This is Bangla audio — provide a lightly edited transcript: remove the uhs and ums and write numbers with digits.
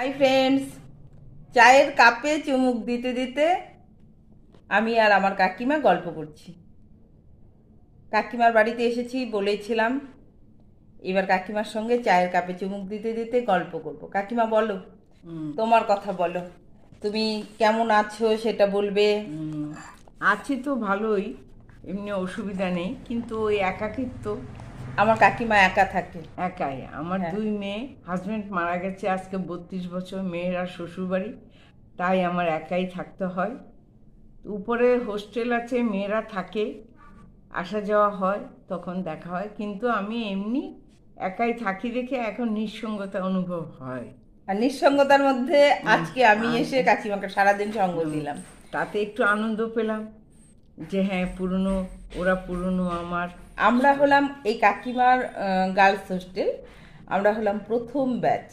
হাই ফ্রেন্ডস, চায়ের কাপে চুমুক দিতে দিতে আমি আর আমার কাকিমা গল্প করছি। কাকিমার বাড়িতে এসেছি বলেছিলাম, এবার কাকিমার সঙ্গে চায়ের কাপে চুমুক দিতে দিতে গল্প করব। কাকিমা বলো, তোমার কথা বলো, তুমি কেমন আছো সেটা বলবে। আছি তো ভালোই, এমনি অসুবিধা নেই, কিন্তু ওই একাকিত্ব। আমার কাকিমা একা থাকে। একাই আমার হ্যাঁ। 2 মেয়ে, হাজব্যান্ড মারা গেছে আজকে 32 বছর, মেয়েরা শ্বশুরবাড়ি, তাই আমার একাই থাকতে হয়। উপরে হোস্টেল আছে, মেয়েরা থাকে, আসা যাওয়া হয়, তখন দেখা হয়, কিন্তু আমি এমনি একাই থাকি দেখে এখন নিঃসঙ্গতা অনুভব হয়। আর নিঃসঙ্গতার মধ্যে আজকে আমি এসে কাকিমাকে সারাদিন সঙ্গ দিলাম। তাতে একটু আনন্দ পেলাম যে হ্যাঁ, পুরনো, ওরা পুরনো আমার। আমরা হলাম এই কাকিমার গার্লস হোস্টেল, আমরা হলাম প্রথম ব্যাচ।